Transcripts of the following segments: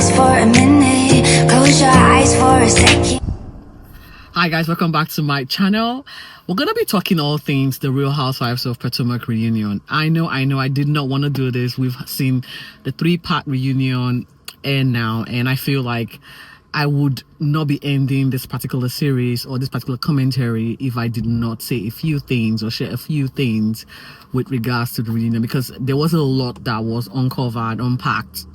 just for a minute. Close your eyes for a second. Hi guys, welcome back to my channel. We're gonna be talking all things the Real Housewives of Potomac reunion. I know I did not want to do this. We've seen the 3-part reunion end now, and I feel like I would not be ending this particular series or this particular commentary if I did not say a few things or share a few things with regards to the reunion, because there was a lot that was uncovered, unpacked,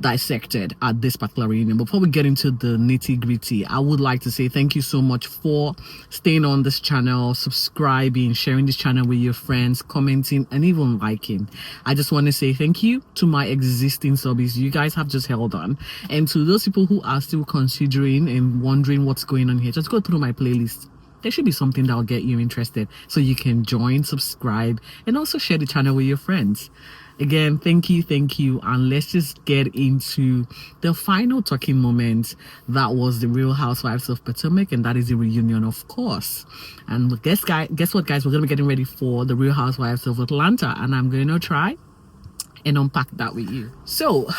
dissected at this particular reunion. Before we get into the nitty-gritty, I would like to say thank you so much for staying on this channel, subscribing, sharing this channel with your friends, commenting, and even liking. I just want to say thank you to my existing subbies. You guys have just held on, and to those people who are still considering and wondering what's going on here, just go through my playlist. There should be something that will get you interested, so you can join, subscribe, and also share the channel with your friends. Again, thank you, and let's just get into the final talking moment. That was the Real Housewives of Potomac, and that is the reunion, of course. And guess what, guys? We're gonna be getting ready for the Real Housewives of Atlanta, and I'm gonna try and unpack that with you. So,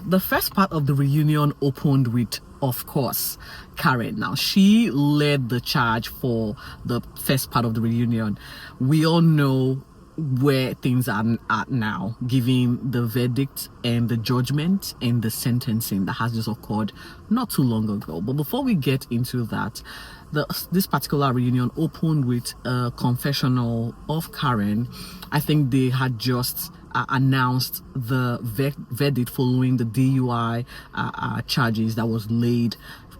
the first part of the reunion opened with, of course, Karen. Now, she led the charge for the first part of the reunion. We all know where things are at now, given the verdict and the judgment and the sentencing that has just occurred not too long ago. But before we get into that, this particular reunion opened with a confessional of Karen. I think they had just announced the verdict following the DUI charges that was laid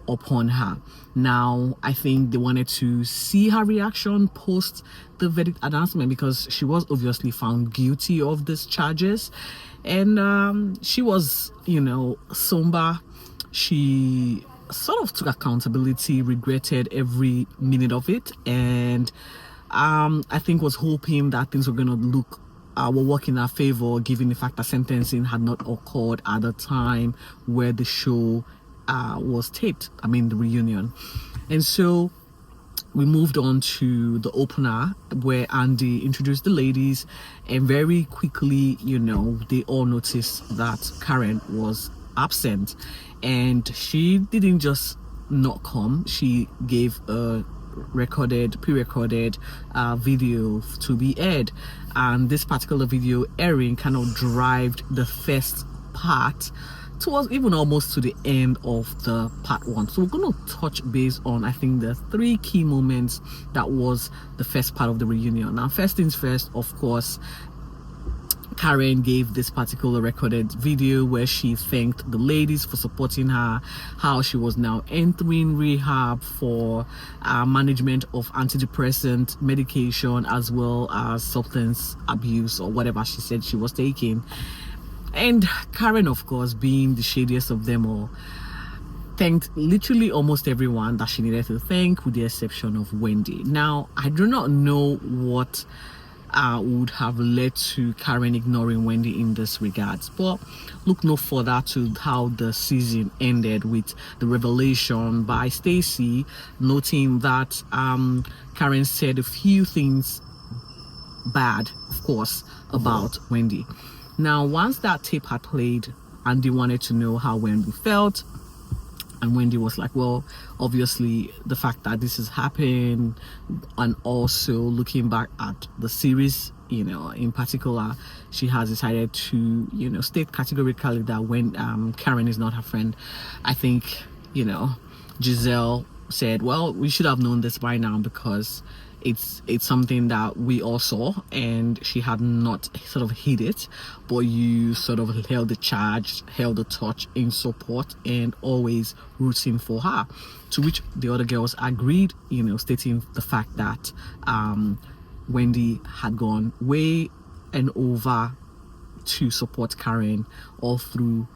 upon her. Now, I think they wanted to see her reaction post the verdict announcement, because she was obviously found guilty of these charges, and she was, somber. She sort of took accountability, regretted every minute of it, and I think was hoping that things were gonna were working in her favor, given the fact that sentencing had not occurred at the time where the show was taped, the reunion. And so we moved on to the opener, where Andy introduced the ladies, and very quickly, they all noticed that Karen was absent, and she didn't just not come. She gave a pre-recorded video to be aired, and this particular video airing kind of derived the first part towards even almost to the end of the part 1. So we're going to touch base on, I think, the 3 key moments that was the first part of the reunion. Now, first things first, of course, Karen gave this particular recorded video where she thanked the ladies for supporting her, how she was now entering rehab for management of antidepressant medication, as well as substance abuse or whatever she said she was taking. And Karen, of course, being the shadiest of them all, thanked literally almost everyone that she needed to thank, with the exception of Wendy. Now, I do not know what would have led to Karen ignoring Wendy in this regards, but look no further to how the season ended with the revelation by Stacey, noting that Karen said a few things bad, of course, about Wendy. Now, once that tape had played, Andy wanted to know how Wendy felt, and Wendy was like, well, obviously the fact that this has happened, and also looking back at the series, in particular, she has decided to, state categorically that when Karen is not her friend. I think, Giselle said, well, we should have known this by now, because it's something that we all saw, and she had not sort of hid it, but you sort of held the charge, held the torch in support, and always rooting for her. To which the other girls agreed, stating the fact that Wendy had gone way and over to support Karen all through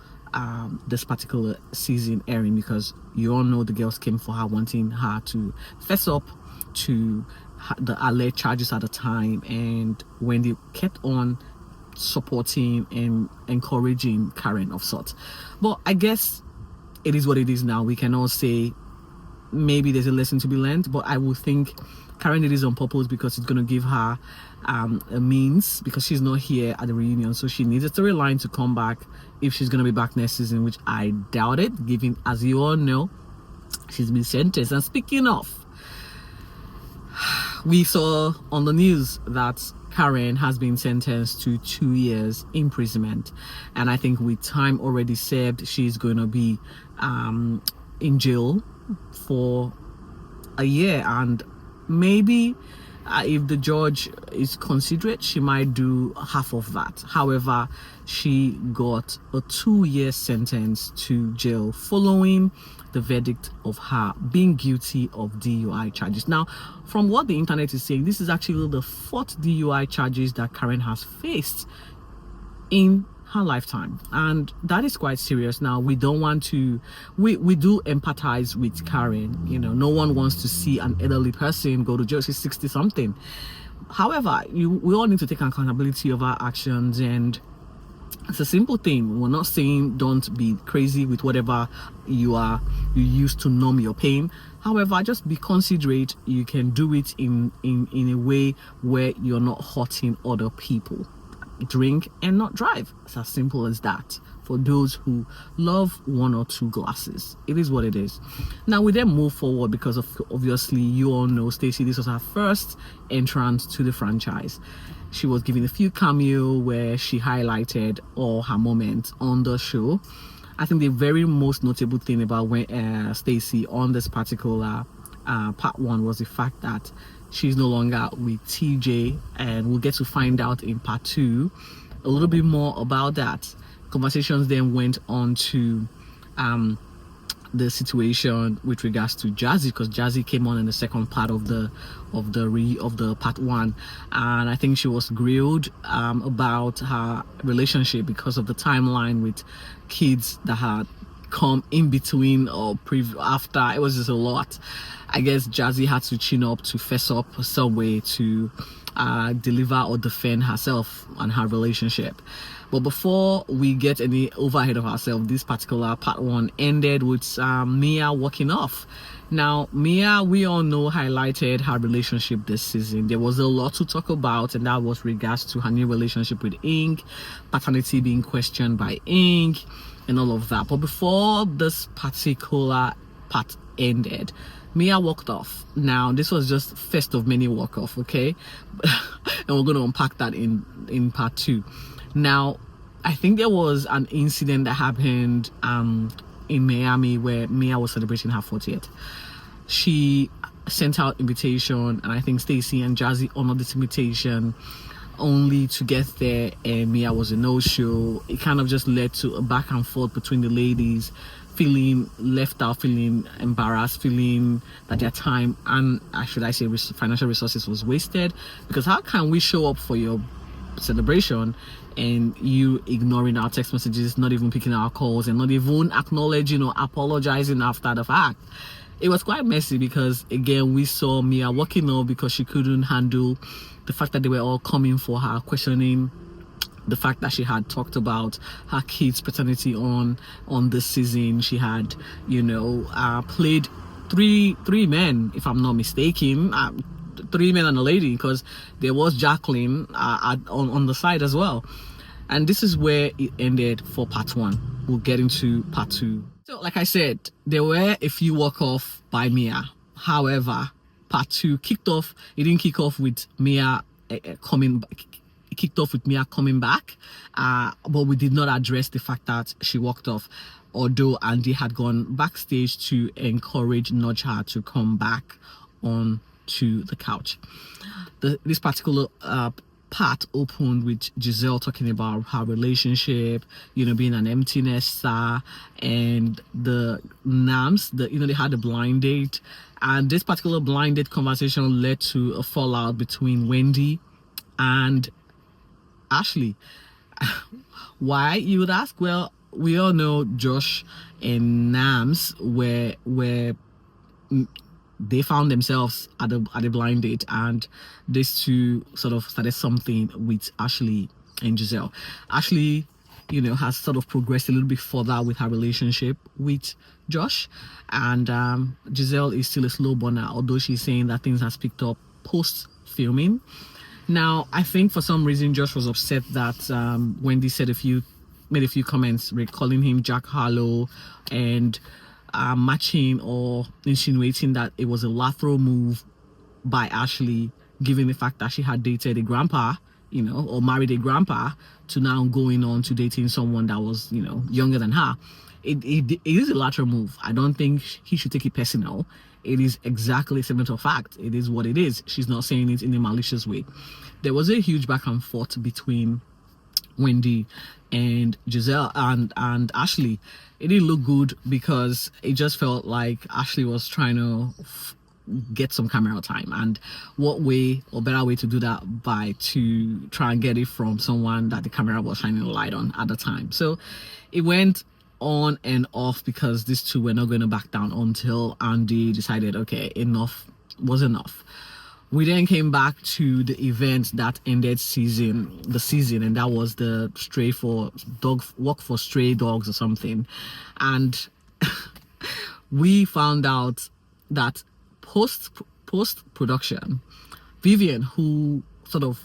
this particular season airing, because you all know the girls came for her, wanting her to fess up to the alleged charges at the time, and Wendy kept on supporting and encouraging Karen of sorts. But I guess it is what it is now. We can all say maybe there's a lesson to be learned, but I would think Karen did this on purpose, because it's going to give her means, because she's not here at the reunion, so she needs a storyline to come back if she's going to be back next season, which I doubt it, given, as you all know, she's been sentenced. And speaking of, we saw on the news that Karen has been sentenced to 2 years imprisonment, and I think with time already served, she's going to be in jail for a year. And maybe if the judge is considerate, she might do half of that. However, she got a 2-year sentence to jail following the verdict of her being guilty of DUI charges. Now, from what the internet is saying, this is actually the 4th DUI charges that Karen has faced in her lifetime, and that is quite serious. Now, we don't want to, we do empathize with Karen. You know, no one wants to see an elderly person go to jail. She's 60 something. However, we all need to take accountability of our actions, and it's a simple thing. We're not saying don't be crazy with whatever you use to numb your pain. However, just be considerate. You can do it in a way where you're not hurting other people. Drink and not drive. It's as simple as that. For those who love 1 or 2 glasses, it is what it is. Now we then move forward because of, obviously, you all know Stacey, this was her first entrance to the franchise. She was given a few cameo where she highlighted all her moments on the show. I think the very most notable thing about when Stacey on this particular part 1 was the fact that she's no longer with TJ, and we'll get to find out in part 2 a little bit more about that. Conversations then went on to the situation with regards to Jazzy, because Jazzy came on in the second part of the part 1, and I think she was grilled about her relationship because of the timeline with kids that had come in between or after. It was just a lot. I guess Jazzy had to chin up to fess up some way to deliver or defend herself and her relationship. But before we get any overhead of ourselves, this particular part 1 ended with Mia walking off. Now, Mia, we all know, highlighted her relationship this season. There was a lot to talk about, and that was regards to her new relationship with Ink, paternity being questioned by Ink, and all of that. But before this particular part ended, Mia walked off. Now, this was just first of many walk off, okay? And we're going to unpack that in part 2. Now, I think there was an incident that happened in Miami where Mia was celebrating her 40th. She sent out invitation, and I think Stacey and Jazzy honored this invitation, only to get there and Mia was a no-show. It kind of just led to a back and forth between the ladies, feeling left out, feeling embarrassed, feeling that their time and should I say financial resources was wasted. Because how can we show up for your celebration and you ignoring our text messages, not even picking our calls, and not even acknowledging or apologizing after the fact? It was quite messy because, again, we saw Mia walking off because she couldn't handle the fact that they were all coming for her, questioning the fact that she had talked about her kids' paternity on this season. She had, played three men, if I'm not mistaken, 3 men and a lady, because there was Jacqueline on the side as well. And this is where it ended for part 1. We'll get into part 2. So, like I said, there were a few walk off by Mia. However, part 2 kicked off. It didn't kick off with Mia coming back. It kicked off with Mia coming back, but we did not address the fact that she walked off, although Andy had gone backstage to nudge her to come back on to the couch. This particular part opened with Giselle talking about her relationship, being an empty nester, and the NAMs, they had a blind date, and this particular blind date conversation led to a fallout between Wendy and Ashley. Why, you would ask? Well, we all know Josh and Nams were they found themselves at a blind date, and these two sort of started something with Ashley and Giselle. Ashley, has sort of progressed a little bit further with her relationship with Josh, and Giselle is still a slow burner, although she's saying that things has picked up post filming. Now, I think for some reason Josh was upset that Wendy made a few comments calling him Jack Harlow and matching or insinuating that it was a lateral move by Ashley, given the fact that she had dated a grandpa, or married a grandpa, to now going on to dating someone that was, younger than her. It is a lateral move. I don't think he should take it personal. It is exactly a statement of fact. It is what it is. She's not saying it in a malicious way. There was a huge back and forth between Wendy and Giselle and Ashley. It didn't look good because it just felt like Ashley was trying to get some camera time, and what way or better way to do that by to try and get it from someone that the camera was shining a light on at the time. So it went on and off because these two were not going to back down until Andy decided, okay, enough was enough. We then came back to the event that ended the season, and that was the walk for stray dogs or something. And we found out that post production, Vivian, who sort of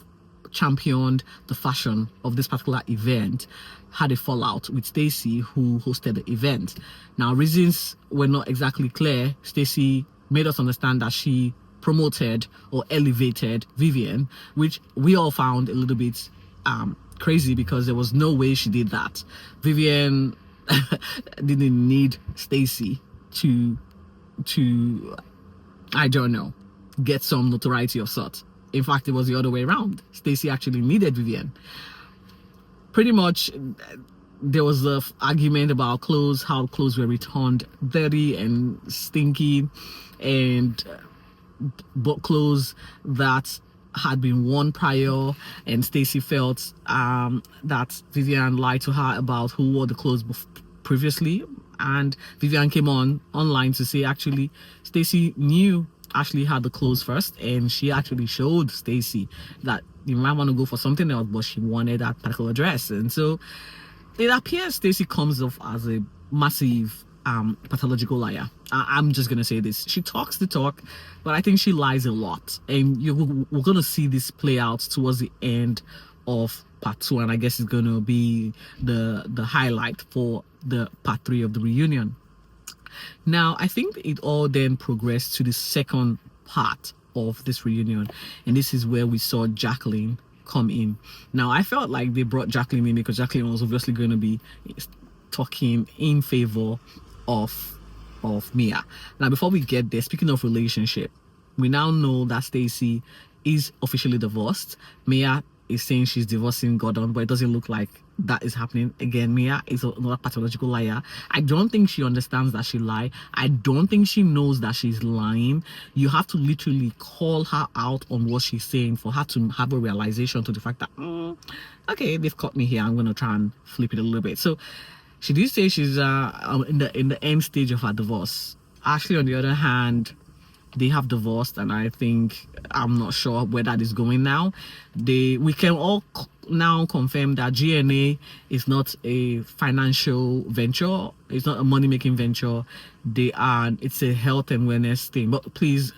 championed the fashion of this particular event, had a fallout with Stacey, who hosted the event. Now, reasons were not exactly clear. Stacey made us understand that she promoted or elevated Vivian, which we all found a little bit crazy because there was no way she did that. Vivian didn't need Stacey to I don't know, get some notoriety of sorts. In fact, it was the other way around. Stacey actually needed Vivian. Pretty much, there was an argument about clothes, how clothes were returned dirty and stinky, and clothes that had been worn prior, and Stacey felt that Vivian lied to her about who wore the clothes previously, and Vivian came online to say actually Stacey knew Ashley had the clothes first, and she actually showed Stacey that you might want to go for something else, but she wanted that particular dress. And so it appears Stacey comes off as a massive pathological liar. I'm just gonna say this: she talks the talk, but I think she lies a lot, and we're gonna see this play out towards the end of part 2, and I guess it's gonna be the highlight for the part 3 of the reunion. Now, I think it all then progressed to the second part of this reunion, and this is where we saw Jacqueline come in. Now, I felt like they brought Jacqueline in because Jacqueline was obviously going to be talking in favor of Mia. Now, before we get there, speaking of relationship, we now know that Stacey is officially divorced. Mia is saying she's divorcing Gordon, but it doesn't look like that is happening. Again, Mia is another pathological liar. I don't think she understands that she lied. I don't think she knows that she's lying. You have to literally call her out on what she's saying for her to have a realization to the fact that okay, they've caught me here, I'm gonna try and flip it a little bit. So she did say she's in the end stage of her divorce. Ashley, on the other hand, they have divorced, and I think I'm not sure where that is going now. We can all now confirm that GNA is not a financial venture. It's not a money-making venture. It's a health and wellness thing. But please,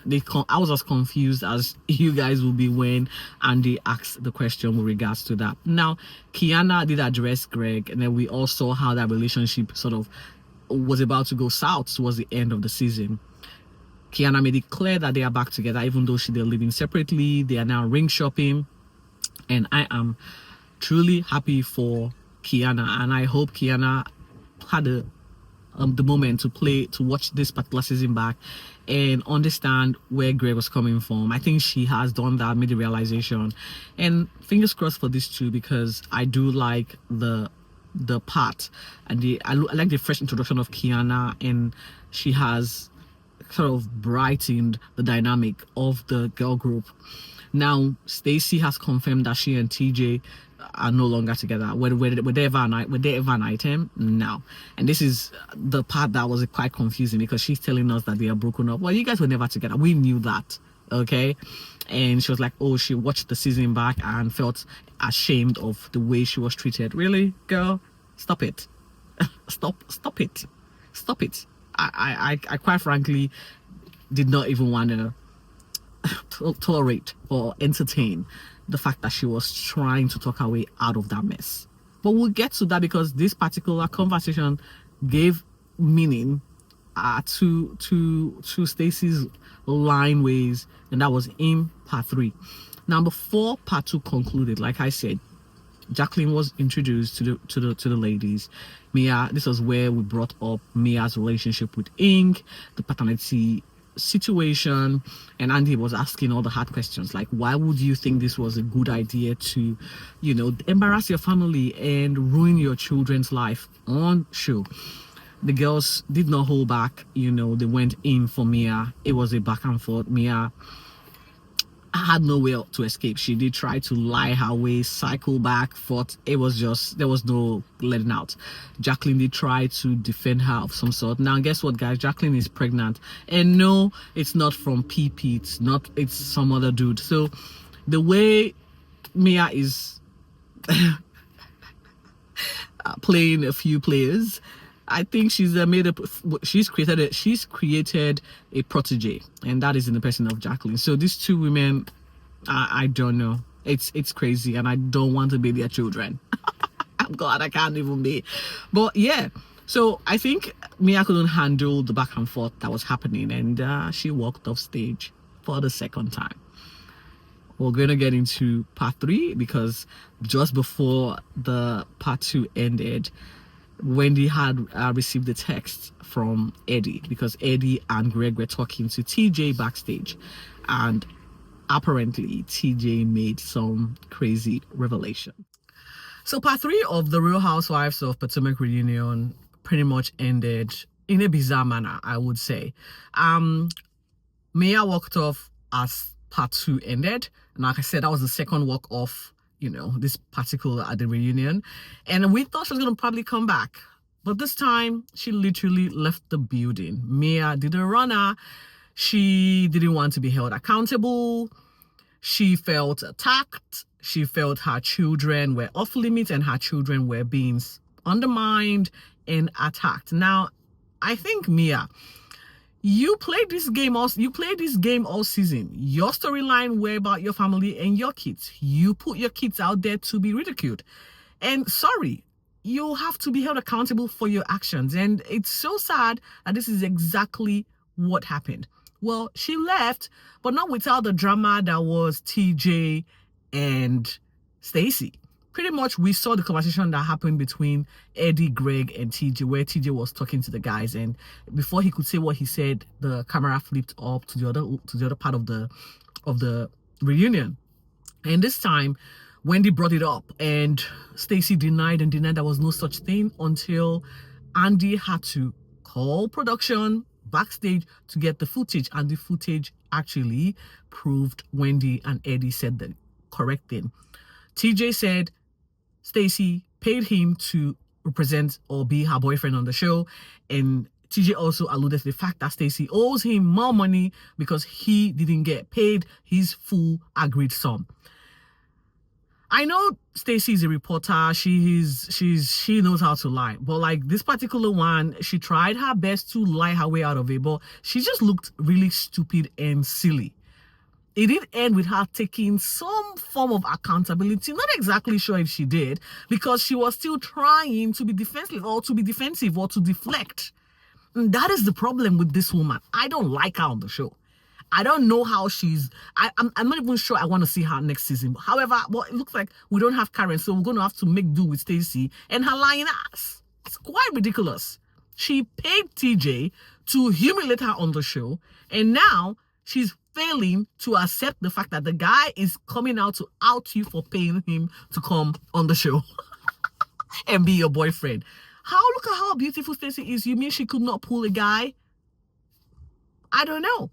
I was as confused as you guys will be when Andy asked the question with regards to that. Now, Kiana did address Greg, and then we all saw how that relationship sort of was about to go south towards the end of the season. Kiana made it clear that they are back together, even though they're living separately. They are now ring shopping, and I am truly happy for Kiana, and I hope Kiana had the moment to watch this particular season back and understand where Greg was coming from. I think she has done that, made the realization, and fingers crossed for this too, because I do like the part, and I like the fresh introduction of Kiana, and she has sort of brightened the dynamic of the girl group. Now, Stacey has confirmed that she and TJ are no longer together. Were they ever an item? No. And this is the part that was quite confusing, because she's telling us that they are broken up. Well, you guys were never together. We knew that, okay? And she was like, oh, she watched the season back and felt ashamed of the way she was treated. Really, girl? Stop it. Stop it. Stop it. I quite frankly did not even want to tolerate or entertain the fact that she was trying to talk her way out of that mess. But we'll get to that because this particular conversation gave meaning to Stacey's line ways, and that was in part 3. Now, before part 2 concluded, like I said, Jacqueline was introduced to the ladies. Mia, this was where we brought up Mia's relationship with Ink, the paternity situation, and Andy was asking all the hard questions like, why would you think this was a good idea to, embarrass your family and ruin your children's life on show? The girls did not hold back, they went in for Mia. It was a back and forth. Mia had no way to escape. She did try to lie her way, cycle back, forth. It was just, there was no letting out. Jacqueline did try to defend her of some sort. Now, guess what, guys? Jacqueline is pregnant. And no, it's not from PP. It's some other dude. So the way Mia is playing a few players, I think she's created a protege, and that is in the person of Jacqueline. So these two women, I don't know. It's crazy, and I don't want to be their children. I'm glad I can't even be. But yeah, so I think Mia couldn't handle the back and forth that was happening, and she walked off stage for the second time. We're going to get into part 3 because just before the part 2 ended, Wendy had received a text from Eddie because Eddie and Greg were talking to TJ backstage, and apparently TJ made some crazy revelation. So part 3 of the Real Housewives of Potomac reunion pretty much ended in a bizarre manner, I would say. Mia walked off as part 2 ended, and like I said, that was the second walk off, this particular at the reunion, and we thought she was going to probably come back, but this time she literally left the building. Mia did a runner. She didn't want to be held accountable. She felt attacked. She felt her children were off limits and her children were being undermined and attacked. Now, I think, Mia, you played this game all season. Your storyline were about your family and your kids. You put your kids out there to be ridiculed. And sorry, you have to be held accountable for your actions. And it's so sad that this is exactly what happened. Well, she left, but not without the drama that was TJ and Stacey. Pretty much we saw the conversation that happened between Eddie, Greg, and TJ, where TJ was talking to the guys, and before he could say what he said, the camera flipped up to the other part of the reunion. And this time Wendy brought it up, and Stacey denied there was no such thing until Andy had to call production backstage to get the footage, and the footage actually proved Wendy and Eddie said the correct thing. TJ said Stacey paid him to represent or be her boyfriend on the show, and TJ also alluded to the fact that Stacey owes him more money because he didn't get paid his full agreed sum. I know Stacey is a reporter. She knows how to lie, but like this particular one, she tried her best to lie her way out of it, but she just looked really stupid and silly. It did end with her taking some form of accountability. Not exactly sure if she did, because she was still trying to be defensive or to deflect. And that is the problem with this woman. I don't like her on the show. I don't know how she's... I'm not even sure I want to see her next season. However, well, it looks like we don't have Karen, so we're going to have to make do with Stacey and her lying ass. It's quite ridiculous. She paid TJ to humiliate her on the show, and now she's failing to accept the fact that the guy is coming out to out you for paying him to come on the show and be your boyfriend. Look at how beautiful Stacey is. You mean she could not pull a guy? I don't know.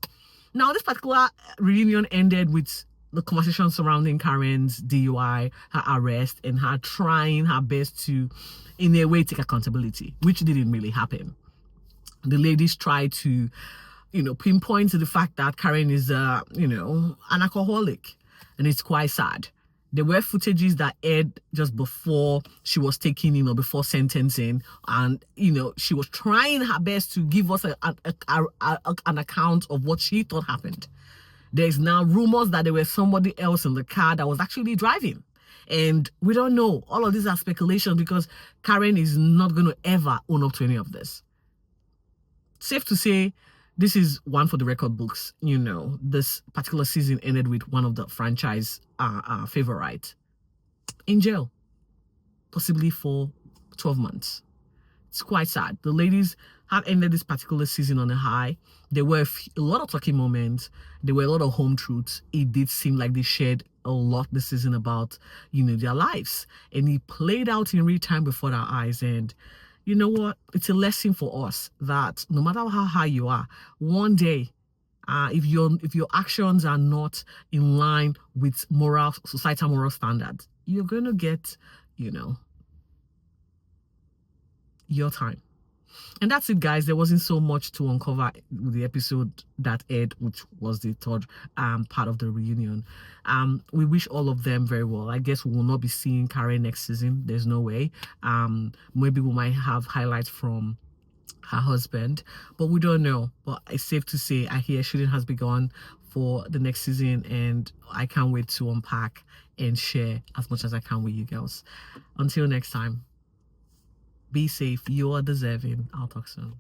Now, this particular reunion ended with the conversation surrounding Karen's DUI, her arrest, and her trying her best to, in a way, take accountability, which didn't really happen. The ladies tried to, pinpoint to the fact that Karen is, an alcoholic, and it's quite sad. There were footages that aired just before she was taken, before sentencing, and she was trying her best to give us an account of what she thought happened. There's now rumors that there was somebody else in the car that was actually driving. And we don't know. All of these are speculation because Karen is not going to ever own up to any of this. Safe to say, this is one for the record books. You know, this particular season ended with one of the franchise favorite in jail, possibly for 12 months. It's quite sad. The ladies had ended this particular season on a high. There were a lot of talking moments. There were a lot of home truths. It did seem like they shared a lot this season about, you know, their lives. And it played out in real time before our eyes. And you know what? It's a lesson for us that no matter how high you are, one day, if your actions are not in line with societal moral standards, you're going to get, you know, your time. And that's it, guys. There wasn't so much to uncover with the episode that aired, which was the third part of the reunion. We wish all of them very well. I guess we will not be seeing Karen next season. There's no way. Maybe we might have highlights from her husband, but we don't know. But it's safe to say I hear shooting has begun for the next season, and I can't wait to unpack and share as much as I can with you girls. Until next time, be safe. You are deserving. I'll talk soon.